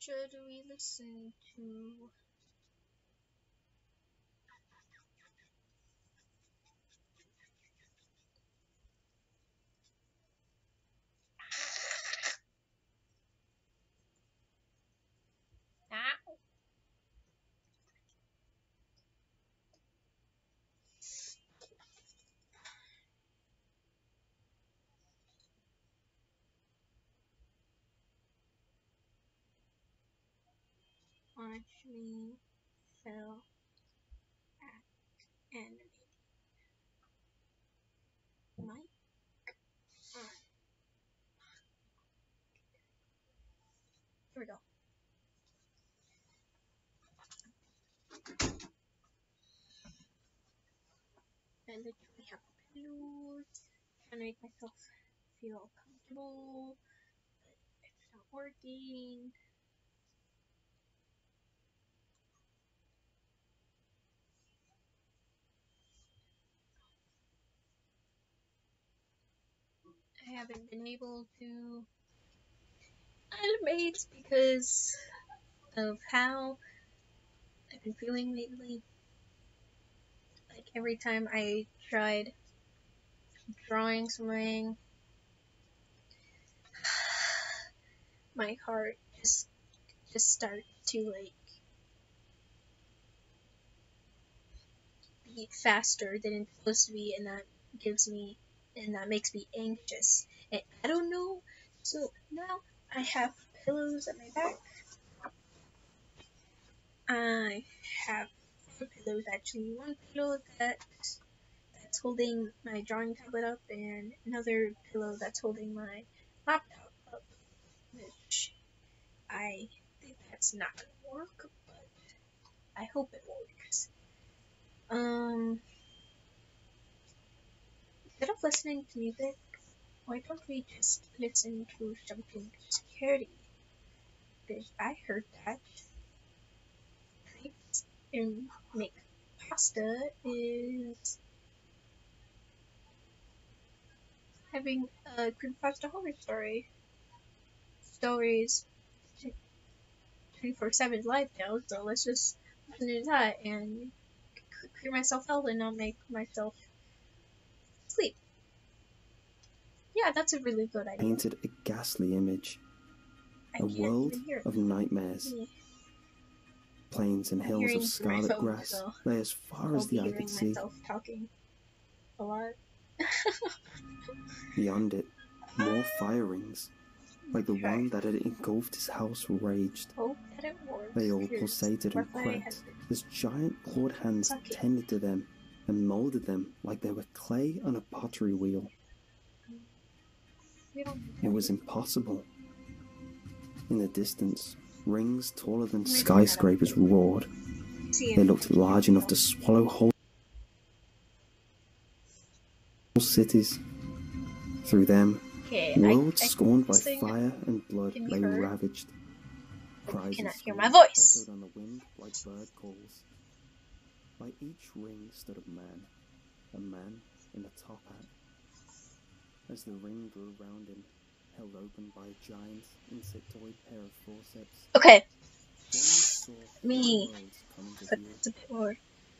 should we listen to? Actually, fell at animating. Mic on. Here we go. I literally have pillows, trying to make myself feel comfortable, but it's not working. I haven't been able to animate because of how I've been feeling lately. Like every time I tried drawing something, my heart just starts to like beat faster than it's supposed to be, and that makes me anxious. And I don't know. So now I have pillows at my back. I have four pillows actually. One pillow that's holding my drawing tablet up, and another pillow that's holding my laptop up, which I think that's not gonna work, but I hope it works. Instead of listening to music, why don't we just listen to something scary? Because I heard that treats and make pasta is having a creepypasta horror stories 24/7 live now, so let's just listen to that and clear myself out and not make myself sleep. Yeah, that's a really good idea. Painted a ghastly image. A world of nightmares. Yeah. Plains and hills of scarlet grass so lay as far as the eye could see. Talking a lot. Beyond it, more fire rings, like the one that had engulfed his house, raged. They all pulsated and cracked as giant clawed hands tended to them and molded them like they were clay on a pottery wheel. It was impossible. In the distance, rings taller than skyscrapers roared. They looked large enough to swallow whole cities. Through them, worlds scorned by fire and blood lay ravaged. Cries cannot of hear my voice. echoed on the wind like bird calls. By each ring stood a man in a top hat. As the ring grew round him, held open by a giant insectoid pair of forceps. Okay. Saw Me. worlds coming to But view. it's a bit more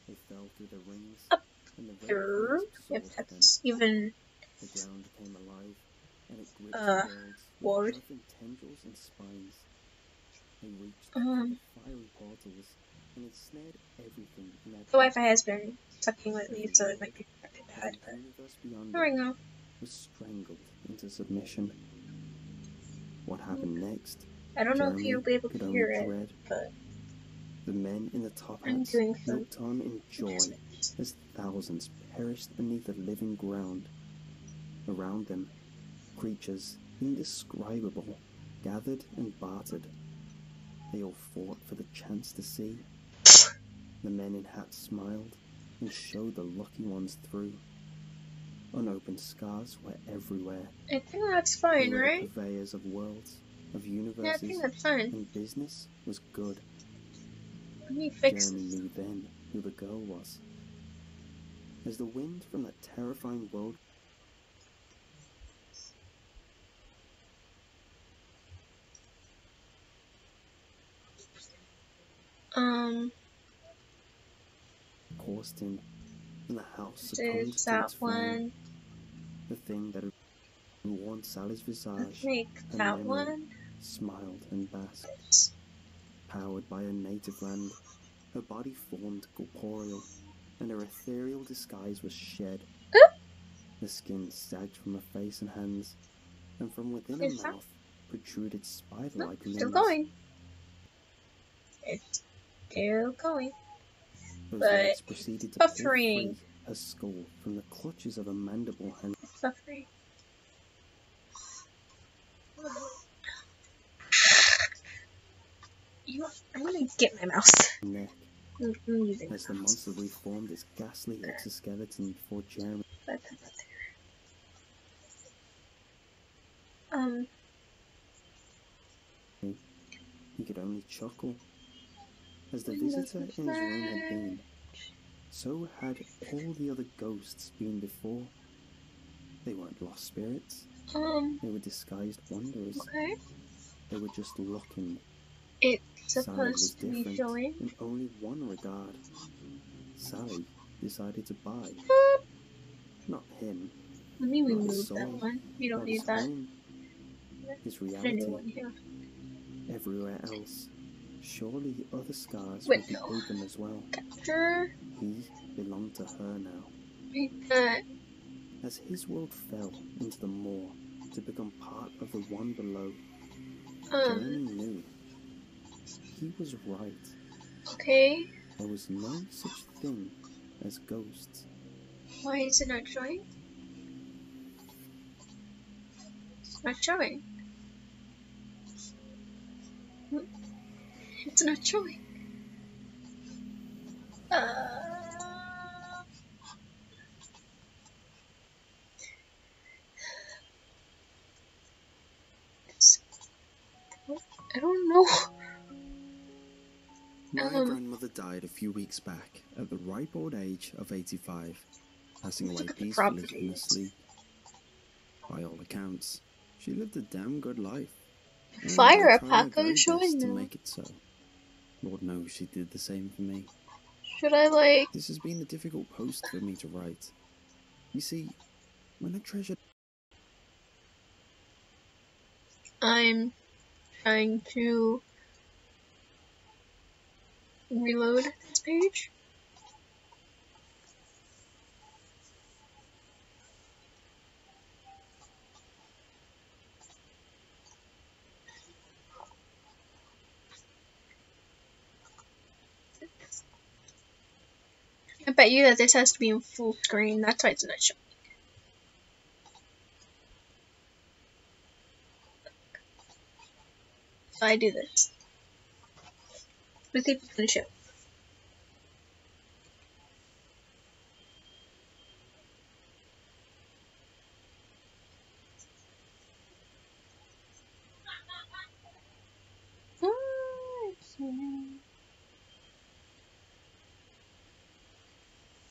They fell through the rings, up and the red there, flames if absorbed them. that's even The ground came alive, and it gripped the worlds word. with earthen tendrils and spines. They reached the fiery portals and ensnared everything in their The Wi-Fi has been sucking lately, so it might be a bit bad, the but universe beyond there we it go. was strangled into submission. What happened next? I don't know if Jeremy you'll be able could to only hear it, dread. but The men in the top I'm hats doing some looked on in joy as thousands perished beneath the living ground. Around them, creatures indescribable gathered and bartered. They all fought for the chance to see. The men in hats smiled and showed the lucky ones through. Unopened scars were everywhere. I think that's fine, They were right? the purveyors of worlds, of Yeah, I universes, think that's fine. and business was good. Let me fix Jeremy this. knew then who the girl was. As the wind from that terrifying world Coursed in, and the house This succumbed is to that its flame. one. The thing that had worn Sally's visage, Let's make her that memory, one. smiled and basked. This. Powered by her native land, her body formed corporeal, and her ethereal disguise was shed. Oop. The skin sagged from her face and hands, and from within her Is that? mouth protruded spider-like Nope, limbs. still going. It's still going. Those But legs proceeded to pull buffering. free her skull from the clutches of a mandible and It's buffering. You know, I'm gonna get my mouse. neck. I'm using As the monster reformed its ghastly exoskeleton before Jeremy. He could only chuckle. As the visitor in his room had been, so had all the other ghosts been before. They weren't lost spirits. They were disguised wanderers. Okay. They were just looking. It's Sally was supposed to be different showing. in only one regard. Sally decided to buy. Not him. Let me Not remove his soul, that one. You don't not need his that. home, his Put a reality. new one here. Everywhere else, surely other scars Wait, would be no. open as well. Capture. He belonged to her now. Make that. As his world fell into the moor to become part of the one below, Jeremy knew. He was right. Okay. There was no such thing as ghosts. Why is it not showing? It's not showing. It's not showing. I don't know. My grandmother died a few weeks back at the ripe old age of 85, passing away peacefully in her sleep. By all accounts, she lived a damn good life. Fire I tried my Alpaca very is showing best to now. make it so. Lord knows she did the same for me. Should I like? This has been a difficult post for me to write. You see, when a treasure... I'm trying to reload this page. I bet you that this has to be in full screen. That's why it's not showing. So I do this. Let's see if it's gonna show.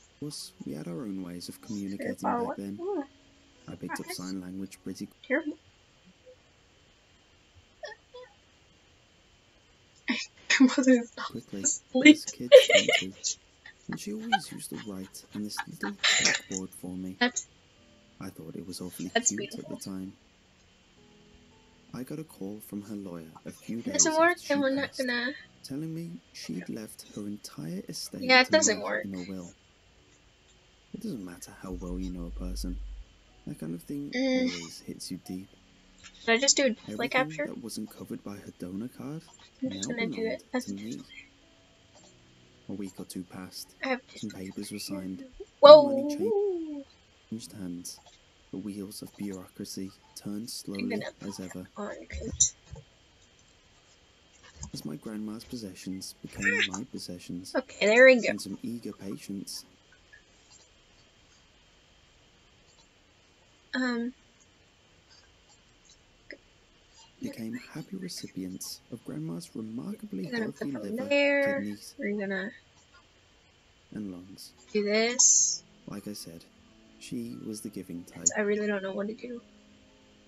Of course, we had our own ways of communicating back then. I picked up sign language pretty Terrible. quickly, as kids tend to. And she always used to write on this little chalkboard for me. I thought it was awfully cute at the time. I got a call from her lawyer a few days Doesn't work, after and we're she not passed, gonna. telling me she'd left her entire estate Yeah, it to doesn't me work. in a will. It doesn't matter how well you know a person. That kind of thing always hits you deep. Should I just do a display Everything capture? that wasn't covered by her donor card I'm just now gonna do it. belonged to me. A week or two passed. I have Some papers were signed. Whoa! Money changed hands. The wheels of bureaucracy turned slowly as ever. As my grandma's possessions became my possessions. Okay, there we go. And some eager patients. Became happy recipients of grandma's remarkably healthy liver, kidneys, we're gonna and lungs. do this. Like I said, she was the giving type. I really don't know what to do.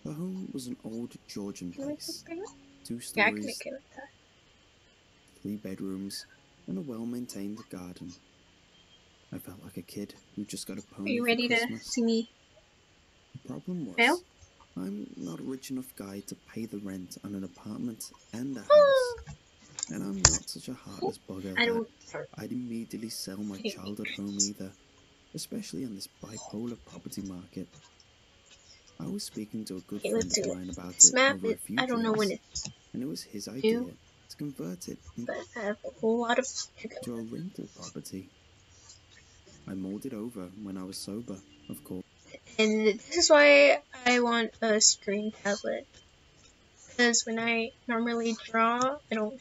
The home was an old Georgian place. 2 Yeah, I can stories, make it like that. 3 bedrooms, and a well-maintained garden. I felt like a kid who just got a Are pony you for ready to Christmas. see me The problem fail? was, I'm not a rich enough guy to pay the rent on an apartment and a house. And I'm not such a heartless bugger I that don't start I'd immediately sell my hitting me. childhood home either, especially on this bipolar property market. I was speaking to a good Okay, friend let's of do it. mine about This it map over is, a few I don't know when drinks, it's and it was his due, idea to convert it but I have a whole lot of to go. into a rental property. I mulled it over when I was sober, of course. And this is why I want a screen tablet. Because when I normally draw, I don't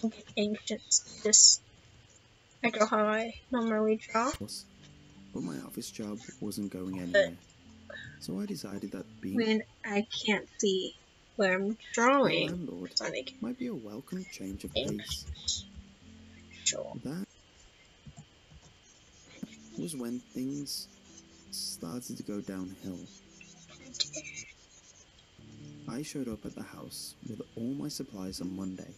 get anxious. I draw how I normally draw. But my office job wasn't going But anywhere, so I decided that being when I can't see where I'm a drawing, landlord that's when I get might be a welcome change of pace. anxious. Sure. That was when things started to go downhill. I showed up at the house with all my supplies on Monday.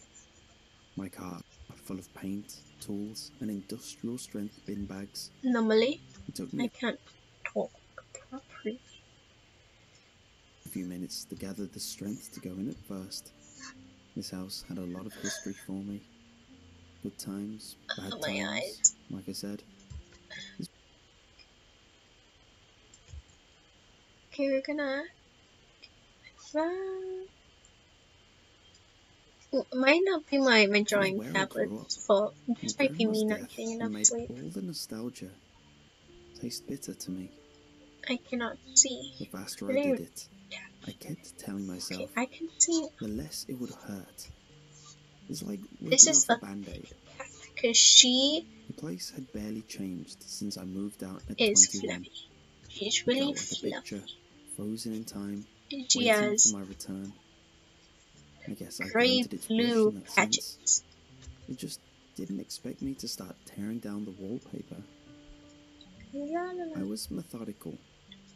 My car full of paint, tools, and industrial strength bin bags. Normally, It took I me can't talk properly. a few minutes to gather the strength to go in at first. This house had a lot of history for me. Good times, bad My times, eyes. like I said. Okay, we're gonna. It might not be my drawing Where I grew up, tablet's fault. It my just might be grandma's me not death getting had enough made sleep. all the nostalgia taste bitter to me. I cannot see. The faster I Really? did it, I kept telling myself, Okay, I can see. the less it would hurt. It's like This ripping is off a a band-aid. cat because she The place had barely changed since I moved out at is 21. fluffy. She's It really felt like a picture, fluffy. frozen in time, And she waiting for has my return. I guess I gray granted its wish blue in that sense. patches. It just didn't expect me to start tearing down the wallpaper. I was methodical,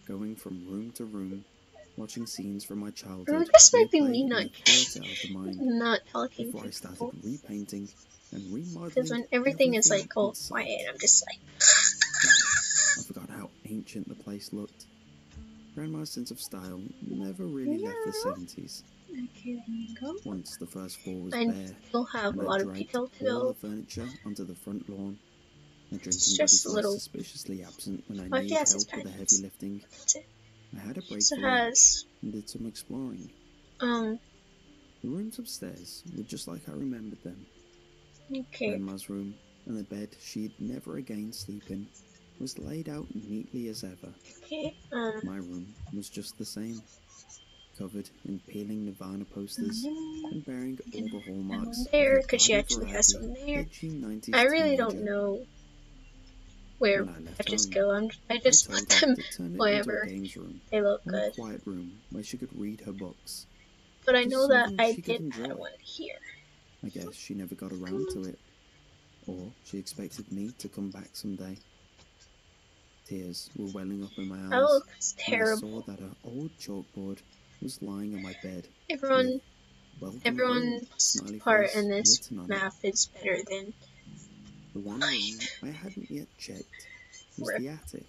going from room to room, watching scenes from my childhood This might be replayed me in not a theatre of the mind talking before to I started people. repainting and Because remodeling when everything is like all in sight. quiet, I'm just like. I forgot how ancient the place looked. Grandma's sense of style never really left the 70s. Okay, there you go. Once the first floor was I bare, still have and a I lot of dragged detail to all go. the furniture onto the front lawn. My It's drinking just buddies a were little. suspiciously absent when I Oh, she needed has his help with the heavy patches. lifting. That's it. I had a break So for lunch has and did some exploring. um. The rooms upstairs were just like I remembered them. Okay. Grandma's room and the bed she'd never again sleep in was laid out neatly as ever. Okay. My room was just the same, covered in peeling Nirvana posters and bearing all the hallmarks There, of because she your actually has garden one there. edgy 90s I really teenager. don't know where When I left patches home, go. I just I put told her them to turn it into a wherever games room they look or a good. quiet room where she could read her books. But I Just know that something I she could did enjoy. that one here. I guess she never got around to it, or she expected me to come back someday. Tears were welling up in my That eyes looks when I saw terrible. that her old chalkboard was lying on my bed. Everyone, Welcome home, everyone's smiley part face in this written on it. map is better than The one room I hadn't yet checked was the attic.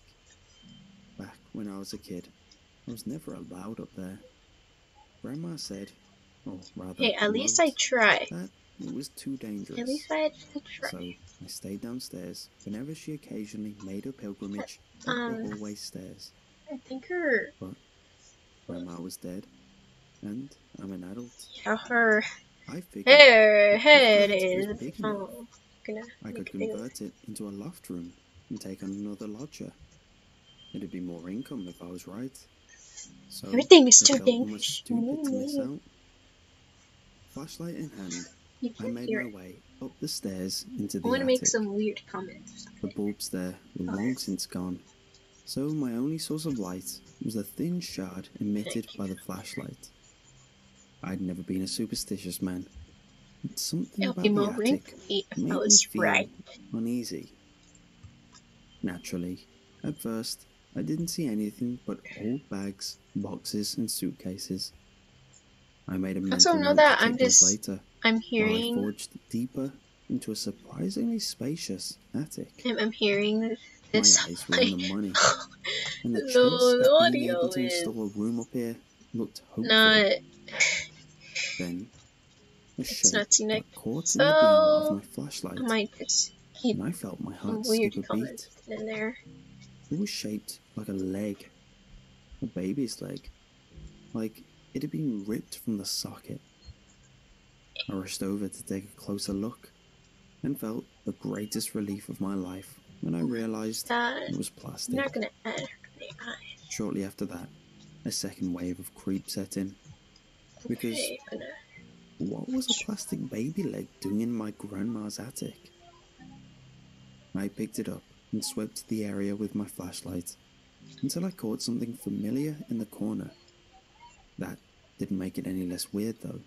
Back when I was a kid, I was never allowed up there. Grandma said, or rather, Hey, at least I tried. that it was too dangerous. At least I actually tried. So I stayed downstairs whenever she occasionally made her pilgrimage up the hallway stairs. I think her. But Grandma was dead, and I'm an adult. Yeah, her. I figured Her head if the is. attic was big enough, I could Make it bigger. convert it into a loft room and take on another lodger. It'd be more income if I was right. So Everything is I too felt almost dangerous. stupid to miss out. Flashlight in hand, You I can made hear my it. way up the stairs into I the want to attic. make some weird comments. The bulbs there were long since gone, so my only source of light was the thin shard emitted by the flashlight. I'd never been a superstitious man, but something It'll about be the more room attic for me if made I me was feel right. uneasy. Naturally, at first, I didn't see anything but old bags, boxes, and suitcases. I made a Also mental know note that to check those later, I'm while I hearing forged deeper into a surprisingly spacious attic. I'm hearing My this. eyes were on the money, and the chance The of being audio able to is install a room up here looked hopeful. not. Then, a It's shape not scenic. got caught in the beam of So my flashlight, I might just keep and I felt my some heart weird skip a comments beat. in there. It was shaped like a leg, a baby's leg, like it had been ripped from the socket. I rushed over to take a closer look, and felt the greatest relief of my life when I realized it was I'm plastic. not gonna add any eyes. Shortly after that, a second wave of creep set in, because Okay, I'm gonna. what was a plastic baby leg doing in my grandma's attic? I picked it up and swept the area with my flashlight until I caught something familiar in the corner. That didn't make it any less weird though.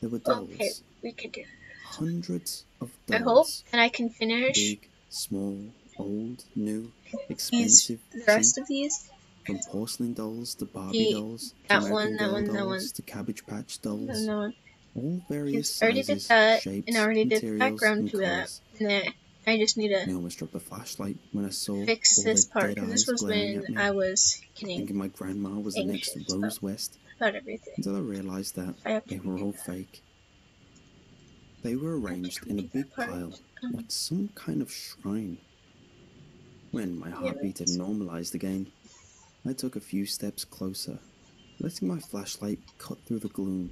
There were Okay, dolls. we can do. Hundreds of I hope dolls. that I can finish Big, small, old, new, these. expensive, The cheap. rest of these. From porcelain dolls to Barbie The dolls to that American one, that Girl one, that dolls one, to Cabbage Patch and dolls. that one. All various I already did sizes, that, and I shapes, already did the materials, background and to that. colours. And then I just need I to almost dropped the flashlight when I saw fix all this their part dead because this eyes was glaring when at me, I was getting thinking my grandma was the next anxious Rose West, about everything. until I realised that I have to they were all fake. They were arranged in a do that big part. pile, like some kind of shrine. When my Yeah, heartbeat had normalised again, I took a few steps closer, letting my flashlight cut through the gloom.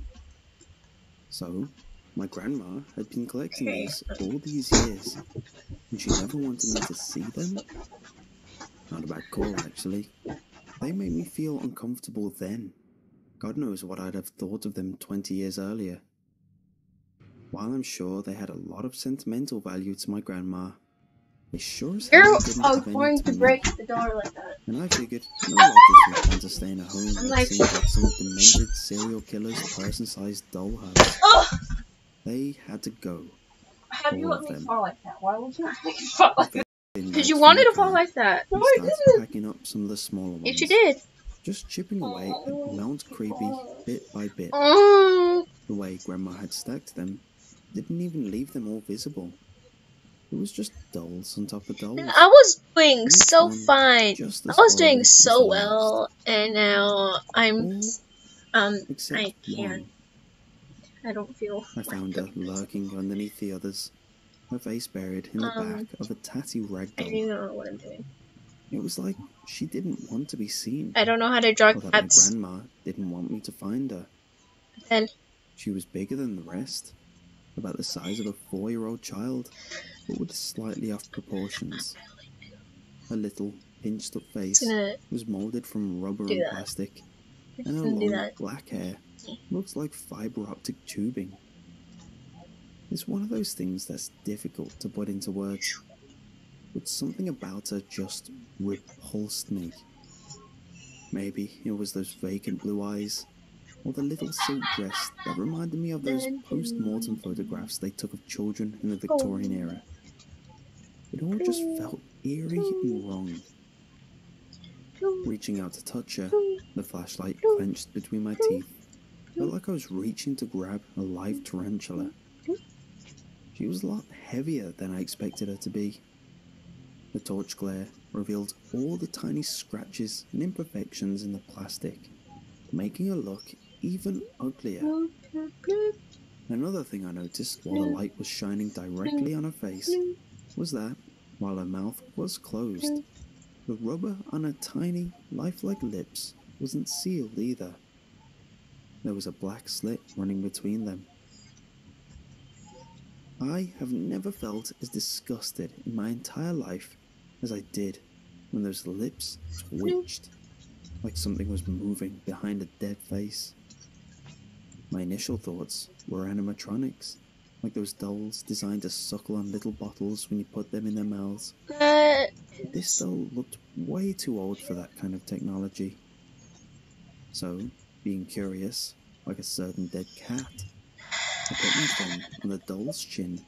So, my grandma had been collecting okay. these all these years, and she never wanted me to see them? Not a bad call, actually. They made me feel uncomfortable then. God knows what I'd have thought of them 20 years earlier. While I'm sure they had a lot of sentimental value to my grandma, they sure as hell didn't have any Going to to me. break the door like that. And I figured no lodgers would want to stay in a home I'm that like, seemed like some demented serial killer's person-sized dollhouse. oh! They had to go. Have you All let of me them. fall like that? Why would you let me fall I like felt that? in Because right you from wanted the to fall car like that. No, and I started didn't. packing up some of the smaller ones. Yes, you did. Just chipping away at Mount Creepy bit by bit. Oh. The way Grandma had stacked them didn't even leave them all visible. It was just dolls on top of dolls. I was doing Each so one fine. just I as was doing horrible as the so last. well, and now All except I can't. one. I don't feel I like found her doing this. lurking underneath the others, her face buried in the back of a tatty rag I doll. don't even know what I'm doing. It was like she didn't want to be seen, I don't know how to draw or that my cats. grandma didn't want me to find her. Then She was bigger than the rest, about the size of a 4-year-old child, but with slightly off proportions. Her little, pinched-up face was moulded from rubber and plastic, and her long, black hair looks like fibre-optic tubing. It's one of those things that's difficult to put into words, but something about her just repulsed me. Maybe it was those vacant blue eyes, or the little silk dress that reminded me of those post-mortem photographs they took of children in the Victorian era. It all just felt eerie and wrong. Reaching out to touch her, the flashlight clenched between my teeth, felt like I was reaching to grab a live tarantula. She was a lot heavier than I expected her to be. The torch glare revealed all the tiny scratches and imperfections in the plastic, making her look even uglier. Another thing I noticed while the light was shining directly on her face was that, while her mouth was closed, the rubber on her tiny, lifelike lips wasn't sealed either. There was a black slit running between them. I have never felt as disgusted in my entire life as I did when those lips twitched, like something was moving behind a dead face. My initial thoughts were animatronics, like those dolls designed to suckle on little bottles when you put them in their mouths. This doll looked way too old for that kind of technology. So, being curious, like a certain dead cat, I put my thumb on the doll's chin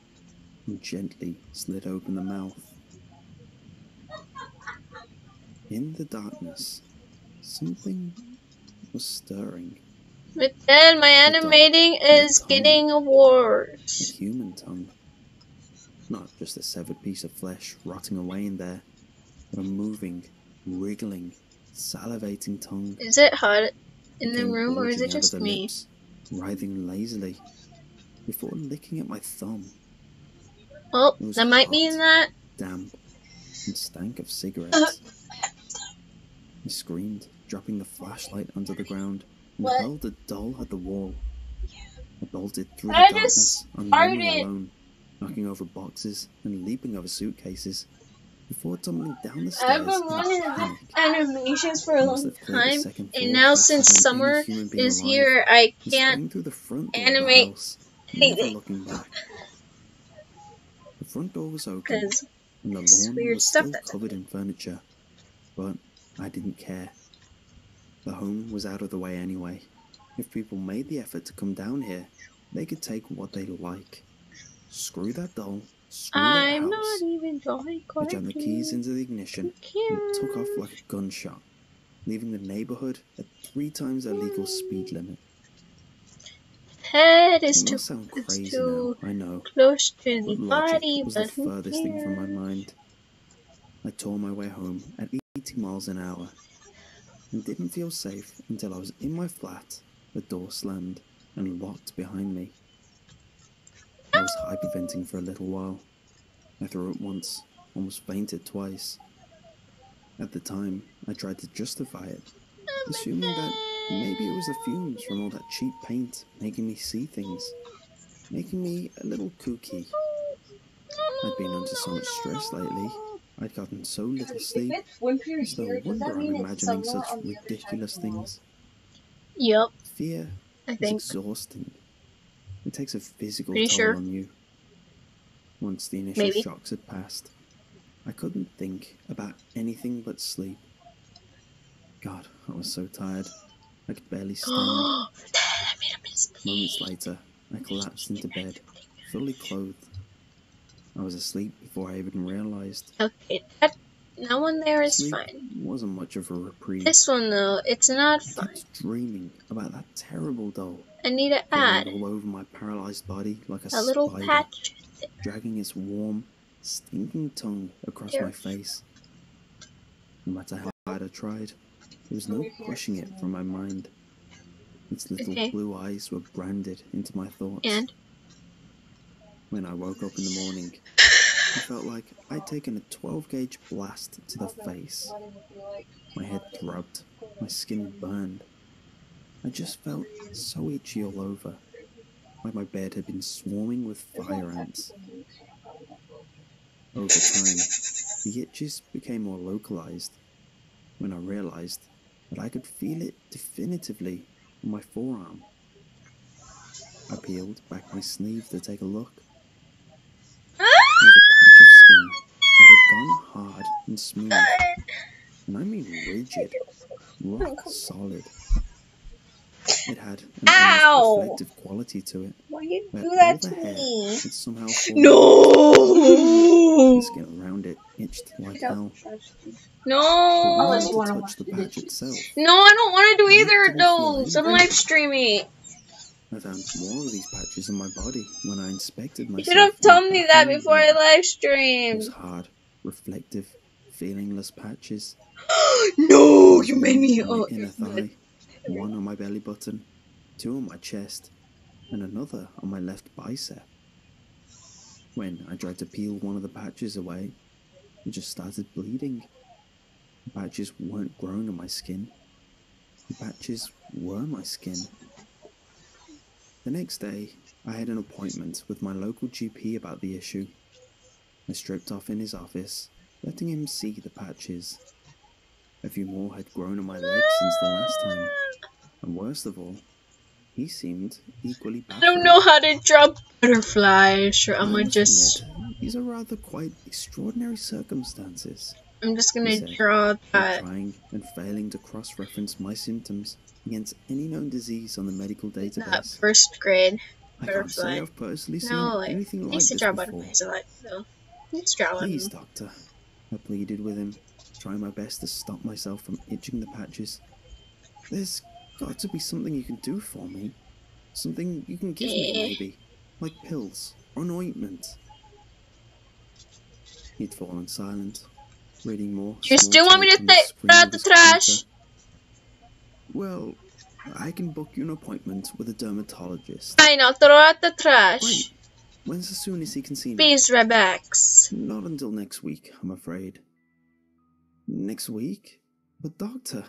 and gently slid open the mouth. In the darkness, something was stirring. But then my The doll animating had a is tongue, getting a worse. human tongue. Not just a severed piece of flesh rotting away in there, but a moving, wriggling, salivating tongue. Is it hot in It the came room or is it bulging out of just the me? lips, writhing lazily, before licking at my thumb. Well, It was that might hot, mean that. damp, and stank of cigarettes. I screamed, dropping the flashlight onto the ground, and What? hurled the doll at the wall. I bolted through the I just darkness on one wing farted. alone, knocking over boxes and leaping over suitcases, before tumbling down the I've stairs been in a wanting panic. animations for a I must long have cleared the time, second and floor now faster since than any summer human being is alive, here, I and can't sprang through the front door of the animate house, never anything. looking back. The front door was open, Because and the it's lawn weird was stuff still that's covered in furniture, but I didn't care. The home was out of the way anyway. If people made the effort to come down here, they could take what they like. Screw that doll, screw that I'm not house. even drawing I jammed the keys correctly. into the ignition and took off like a gunshot, leaving the neighborhood at 3 times their legal speed limit. Head It is must sound it's crazy now, too I know, close to the but logic body, was the but who furthest thing from my cares? mind. I tore my way home at 80 miles an hour and didn't feel safe until I was in my flat, the door slammed and locked behind me. I was hyperventing for a little while. I threw up once, almost fainted twice. At the time, I tried to justify it, assuming that maybe it was the fumes from all that cheap paint making me see things, making me a little kooky. I'd been under so much stress lately, I'd gotten so little sleep, it's no wonder I'm imagining such ridiculous things. Yep, Fear I is think. exhausting. It takes a physical Pretty toll sure. on you. Once the initial Maybe. shocks had passed, I couldn't think about anything but sleep. God, I was so tired. I could barely stand. Moments later, I collapsed into bed, fully clothed. I was asleep before I even realized. Okay, that one there is Sleep fine. wasn't much of a reprieve. This one though, it's not I fine. kept dreaming about that terrible doll, I need to crawling add all over my paralyzed body like a a little spider, patch there. dragging its warm, stinking tongue across my face. No matter how hard I tried, there was no pushing it from my mind. Its little Okay. blue eyes were branded into my thoughts. And When I woke up in the morning, it felt like I'd taken a 12-gauge blast to the face. My head throbbed, my skin burned. I just felt so itchy all over, like my bed had been swarming with fire ants. Over time, the itches became more localized when I realized that I could feel it definitively on my forearm. I peeled back my sleeve to take a look. There was a patch of skin that had gone hard and smooth, and I mean rigid, rock solid. It had an almost reflective quality to it, why you where do all that the to hair me? had somehow fallen. No! The skin around it itched like hell. No! But when I went to touch the patch itself, No, I don't want to do I either of didn't feel those. I'm anything. live streaming. I found more of these patches in my body when I inspected You myself. should have in the told me that bathroom before I mirror. live Those streamed. hard, reflective, feelingless patches. No, There was you made one me. on my Oh, inner good. thigh, one on my belly button, 2 on my chest, and another on my left bicep. When I tried to peel one of the patches away, it just started bleeding. The patches weren't growing on my skin. The patches were my skin. The next day, I had an appointment with my local GP about the issue. I stripped off in his office, letting him see the patches. A few more had grown on my legs since the last time, and worst of all, he seemed equally I don't know baffled. how to draw butterflies, or I I'm gonna must just. admit, these are rather quite extraordinary circumstances, I'm just he gonna said, draw while that. trying and failing to cross-reference my symptoms against any known disease on the medical That database. first grade I can't say butterfly. I've personally seen No, anything I like used to this draw before. butterflies a lot, so let's draw one. Please, doctor, I pleaded with him, trying my best to stop myself from itching the patches. There's got to be something you can do for me. Something you can give me, Eh. maybe. Like pills or an ointment. He'd fallen silent, reading more Do you small still want me type to on the throw screen out of the his computer. trash? Well, I can book you an appointment with a dermatologist. Fine, I'll throw out the Great. trash. When's the soonest he can see me? Please, Rebex. Not until next week, I'm afraid. Next week? But doctor,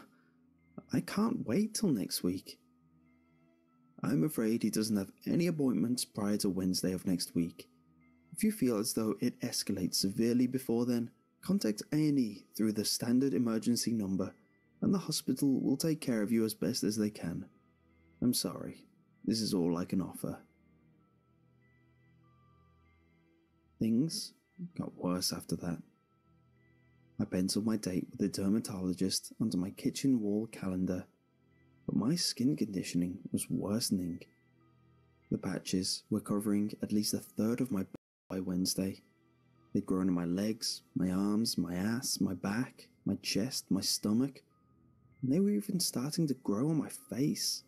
I can't wait till next week. I'm afraid he doesn't have any appointments prior to Wednesday of next week. If you feel as though it escalates severely before then, contact A&E through the standard emergency number, and the hospital will take care of you as best as they can. I'm sorry, this is all I can offer. Things got worse after that. I penciled my date with the dermatologist onto my kitchen wall calendar, but my skin conditioning was worsening. The patches were covering at least a third of my body by Wednesday. They'd grown in my legs, my arms, my ass, my back, my chest, my stomach, and they were even starting to grow on my face.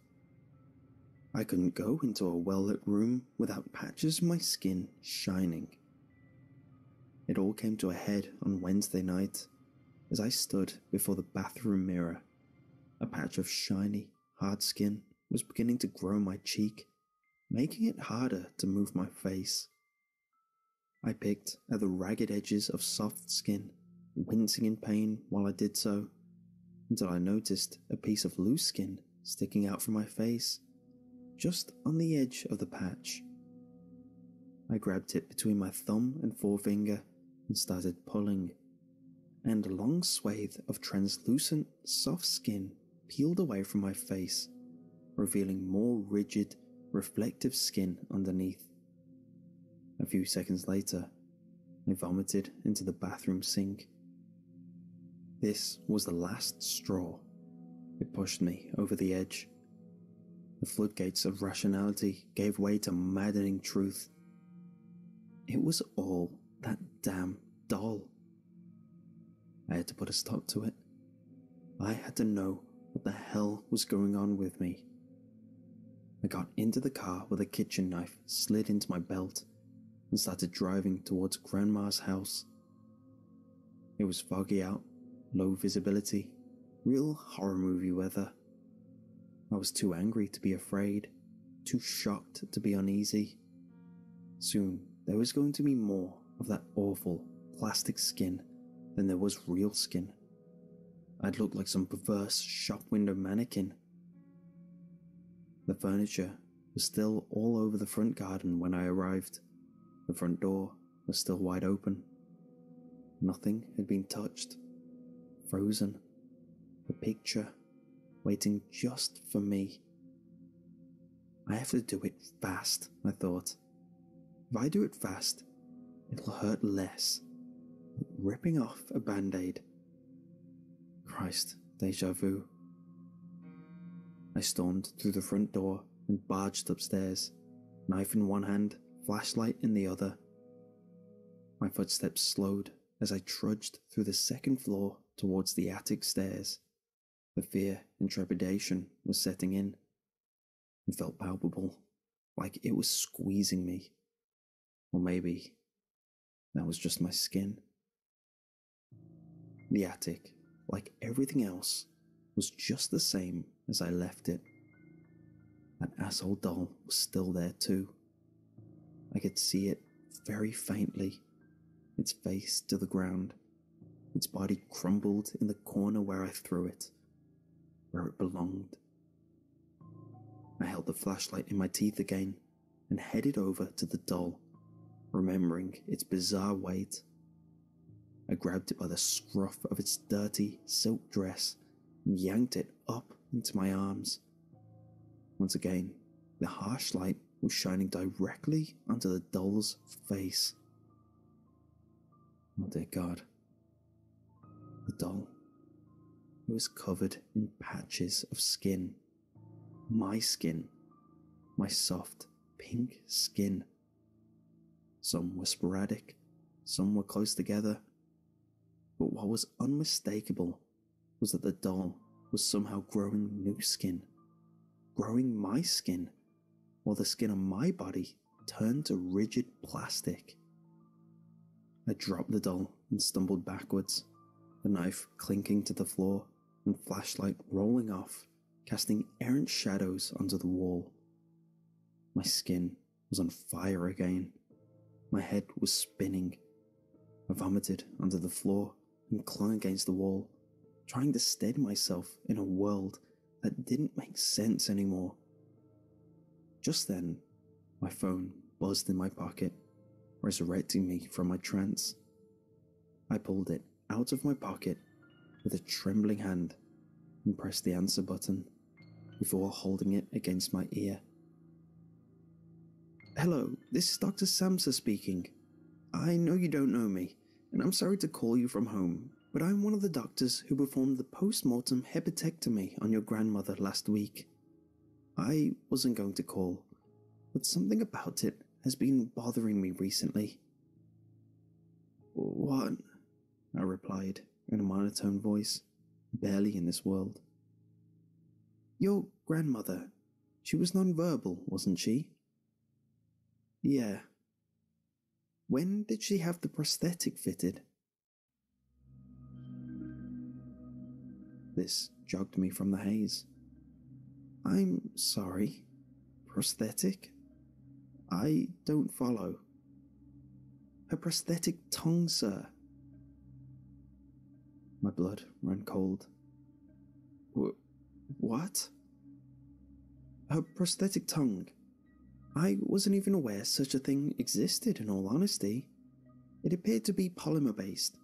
I couldn't go into a well-lit room without patches of my skin shining. It all came to a head on Wednesday night as I stood before the bathroom mirror. A patch of shiny, hard skin was beginning to grow my cheek, making it harder to move my face. I picked at the ragged edges of soft skin, wincing in pain while I did so, until I noticed a piece of loose skin sticking out from my face, just on the edge of the patch. I grabbed it between my thumb and forefinger and started pulling, and a long swathe of translucent, soft skin peeled away from my face, revealing more rigid, reflective skin underneath. A few seconds later, I vomited into the bathroom sink. This was the last straw. It pushed me over the edge. The floodgates of rationality gave way to maddening truth. It was all that damn doll. I had to put a stop to it. I had to know what the hell was going on with me. I got into the car with a kitchen knife slid into my belt and started driving towards Grandma's house. It was foggy out, low visibility, real horror movie weather. I was too angry to be afraid, too shocked to be uneasy. Soon there was going to be more of that awful plastic skin than there was real skin. I'd look like some perverse shop window mannequin. The furniture was still all over the front garden when I arrived. The front door was still wide open. Nothing had been touched. Frozen. The picture, waiting just for me. I have to do it fast, I thought. If I do it fast, it'll hurt less. Like ripping off a band-aid. Christ, déjà vu. I stormed through the front door and barged upstairs, knife in one hand, flashlight in the other. My footsteps slowed as I trudged through the second floor towards the attic stairs. The fear and trepidation was setting in. It felt palpable, like it was squeezing me. Or maybe that was just my skin. The attic, like everything else, was just the same as I left it. That asshole doll was still there too. I could see it very faintly, its face to the ground, its body crumbled in the corner where I threw it, where it belonged. I held the flashlight in my teeth again and headed over to the doll, remembering its bizarre weight. I grabbed it by the scruff of its dirty silk dress and yanked it up into my arms. Once again, the harsh light was shining directly onto the doll's face. Oh dear God. The doll. It was covered in patches of skin. My skin. My soft, pink skin. Some were sporadic, some were close together. But what was unmistakable was that the doll was somehow growing new skin growing my skin, while the skin on my body turned to rigid plastic. I dropped the doll and stumbled backwards, the knife clinking to the floor and flashlight rolling off, casting errant shadows onto the wall. My skin was on fire again. My head was spinning. I vomited onto the floor and clung against the wall, trying to steady myself in a world that didn't make sense anymore. Just then, my phone buzzed in my pocket, resurrecting me from my trance. I pulled it out of my pocket with a trembling hand and pressed the answer button before holding it against my ear. "Hello, this is Dr. Samsa speaking. I know you don't know me, and I'm sorry to call you from home, but I'm one of the doctors who performed the post-mortem hepatectomy on your grandmother last week. I wasn't going to call, but something about it has been bothering me recently." "What?" I replied in a monotone voice, barely in this world. "Your grandmother, she was non-verbal, wasn't she?" "Yeah." "When did she have the prosthetic fitted?" This jogged me from the haze. "I'm sorry. Prosthetic? I don't follow." "Her prosthetic tongue, sir." My blood ran cold. What?" "Her prosthetic tongue. I wasn't even aware such a thing existed, in all honesty. It appeared to be polymer-based,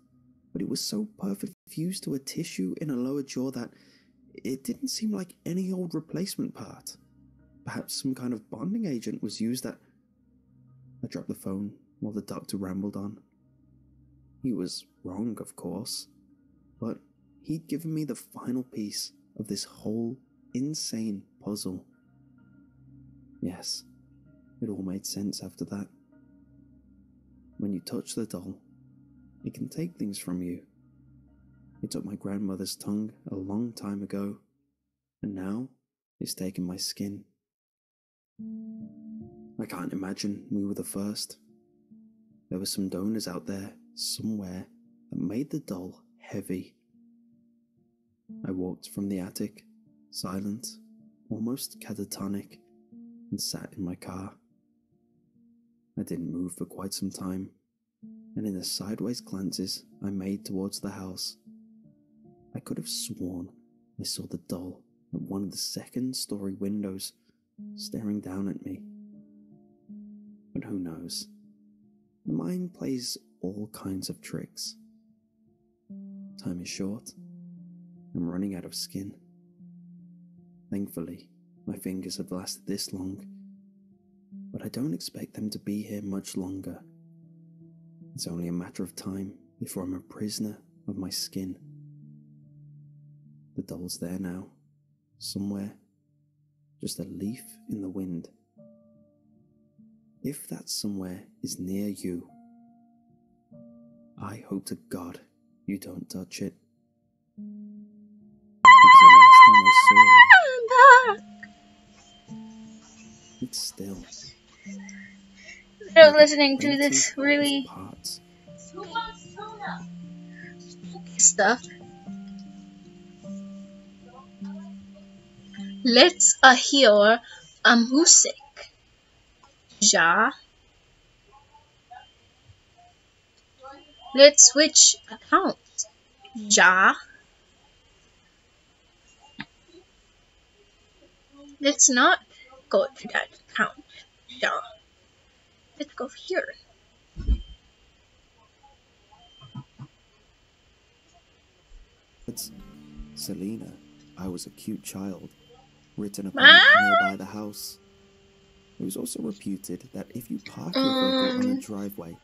but it was so perfectly fused to a tissue in her lower jaw that it didn't seem like any old replacement part. Perhaps some kind of bonding agent was used that—" I dropped the phone while the doctor rambled on. He was wrong, of course, but he'd given me the final piece of this whole insane puzzle. Yes, it all made sense after that. When you touch the doll, it can take things from you. It took my grandmother's tongue a long time ago, and now it's taken my skin. I can't imagine we were the first. There were some donors out there somewhere that made the doll heavy. I walked from the attic, silent, almost catatonic, and sat in my car. I didn't move for quite some time, and in the sideways glances I made towards the house, I could have sworn I saw the doll at one of the second-story windows, staring down at me. But who knows? The mind plays all kinds of tricks. Time is short. I'm running out of skin. Thankfully, my fingers have lasted this long, but I don't expect them to be here much longer. It's only a matter of time before I'm a prisoner of my skin. The doll's there now, somewhere, just a leaf in the wind. If that somewhere is near you, I hope to God you don't touch it. Because the last time I saw it, it's still. I was listening to this really parts. stuff. Let's hear music. Ja. Let's switch accounts. Ja. Let's not go to that account. Ja. Let's go here. It's Selena, I was a cute child, written upon it nearby the house. It was also reputed that if you park your vehicle on a driveway,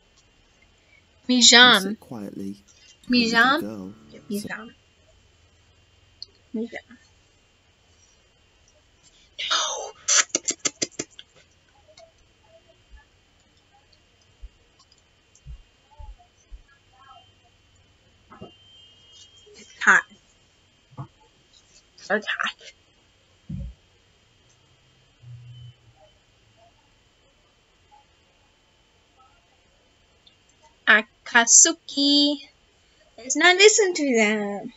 Mijam. sit quietly, Mijam. girl. Mijam. Mijam. No. It's hot. So hot. Katsuki. Let's not listen to them.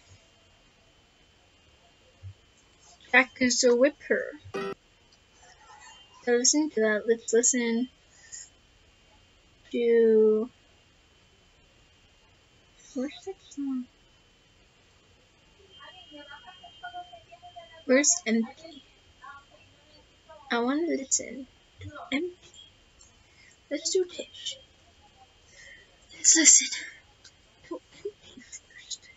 Jack is a whipper. Don't listen to that. Let's listen to. Where's that song? Where's empty? I want to listen to empty. Let's do this. Let's listen to empty first.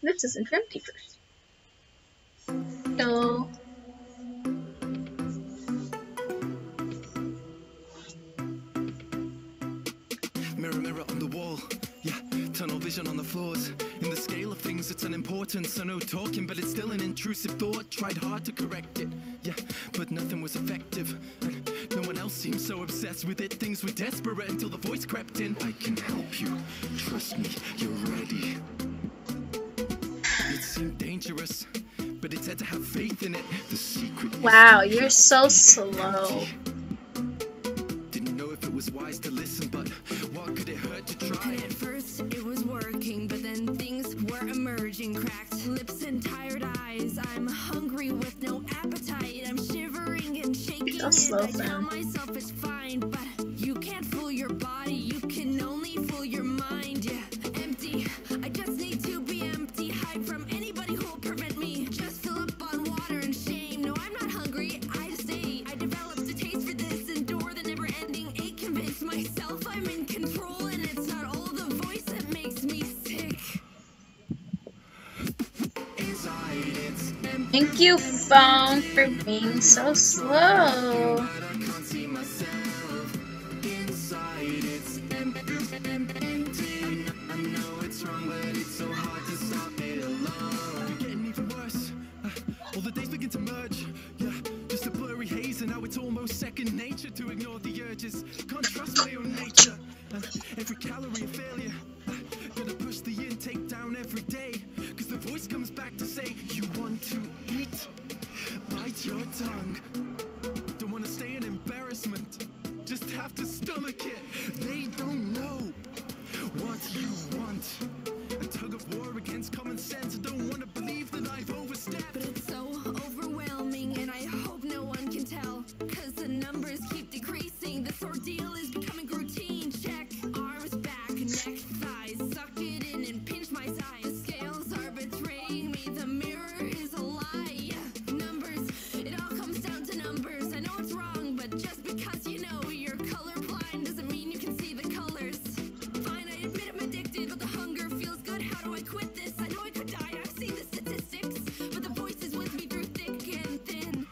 Let's listen to empty first. So. Mirror, mirror on the wall, yeah, tunnel vision on the floors. In the scale of things, it's unimportant, so no talking, but it's still an intrusive thought. Tried hard to correct it, yeah, but nothing was effective. And no one else seemed so obsessed with it. Things were desperate until the voice crept in. I can help you, trust me, you're ready. It seemed dangerous, but it had to have faith in it. The secret. Wow, you're so slow. Didn't know if it was wise to listen, but what could it hurt to try? And at first it was working, but then things were emerging. Cracked lips and tired eyes. I'm hungry with no appetite. I'm shivering and shaking, So slow, and I tell fam. myself it's fine, but you can't fool your body. You can only fool your mind. Yeah, empty. I just need to be empty. Hide from anybody who'll prevent me. Just fill up on water and shame. No, I'm not hungry. I just ate. I developed a taste for this. Endure the never-ending ache. Convince myself I'm in control, and it's not all the voice that makes me sick. Thank you, phone, for being so slow. Getting even worse. All the days begin to merge. Yeah, just a blurry haze, and now it's almost second nature to ignore the urges. Can't trust my own nature. Every calorie a failure. Gotta push the intake down every day. Cause the voice comes back to say, you want to eat? Bite your tongue. Don't wanna stay in embarrassment. Just have to stomach it. They don't know what you want. A tug of war against common sense. I don't wanna believe that I've overstepped. But it's so overwhelming, and I hope no one can tell. Cause the numbers keep decreasing. This ordeal is becoming routine. Check. Arms back, neck, thighs. Suck it in and pinch my size. The scales are betraying me. The mirror is a lie. Numbers, it all comes down to numbers. I know it's wrong, but just because you know you're colorblind doesn't mean you can see the colors. Fine, I admit I'm addicted, but the hunger feels good. How do I quit this? I know I could die. I've seen the statistics, but the voice is with me through thick and thin.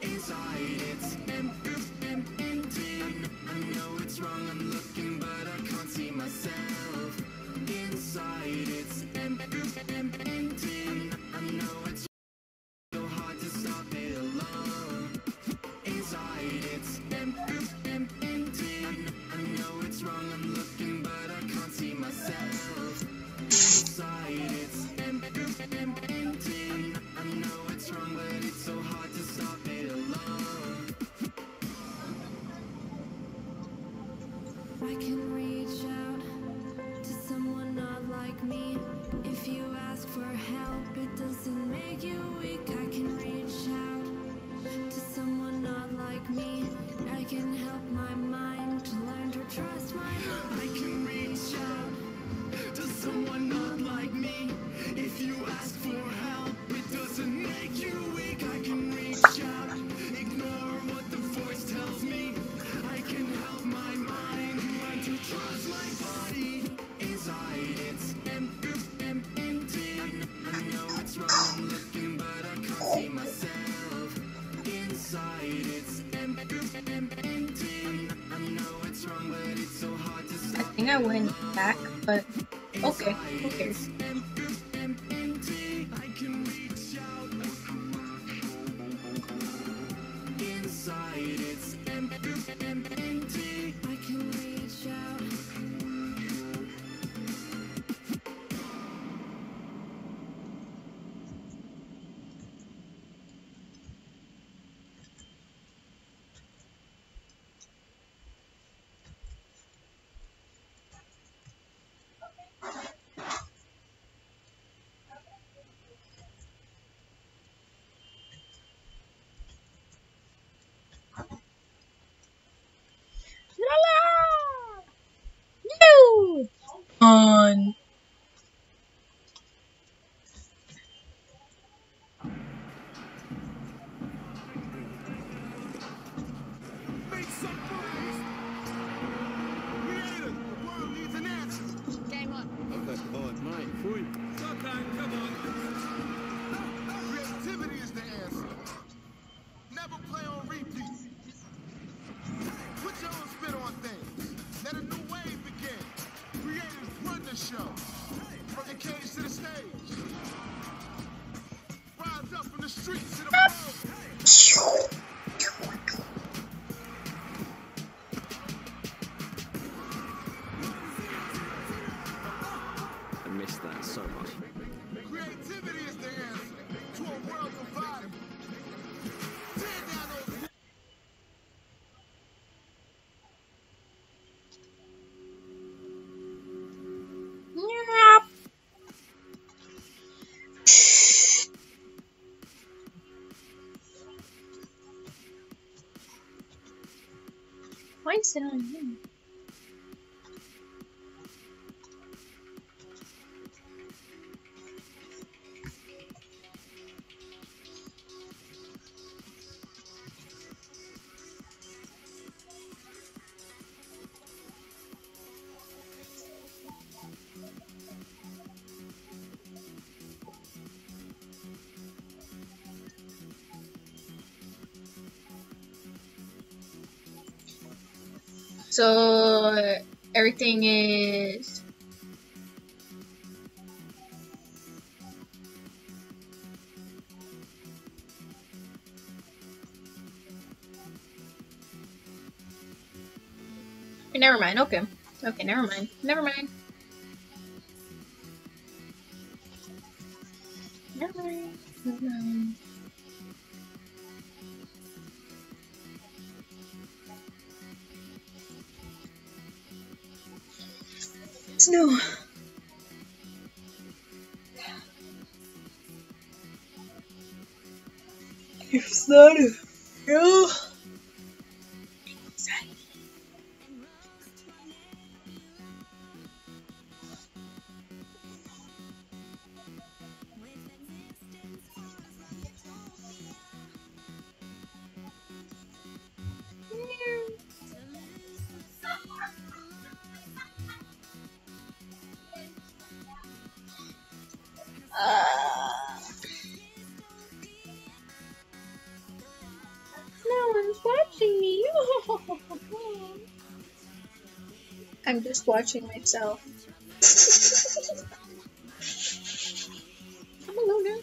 Inside it's empty. I know it's wrong, I'm looking, but I can't see myself. Inside it's empty. I know it's so hard to stop it alone. Inside it's empty. I know it's wrong, I'm looking, but I can't see myself. Inside it's empty. I know it's wrong, but it's so hard to stop it alone. I can reach out to someone not like me. If you ask for help, it doesn't make you weak. I can reach out to someone not like me. I can help my mind to learn to trust my heart. I can reach out to someone not like me. If you ask for help, it doesn't make you weak. I can reach out, ignore what the voice tells me. I can help my mind learn to trust my body. Inside it's empty. I know it's wrong, I'm looking, but I can't see myself. Inside it's empty. I know it's wrong, but it's so hard to I stop. think I went back, but okay, who cares? I can reach out. Inside it's empty. I can reach out. Why is it on you? So everything is okay, never mind. Okay. Okay, never mind. Never mind. Never mind. Never mind. No. It's not a real anxiety. No one's watching me. I'm just watching myself. I'm a loner.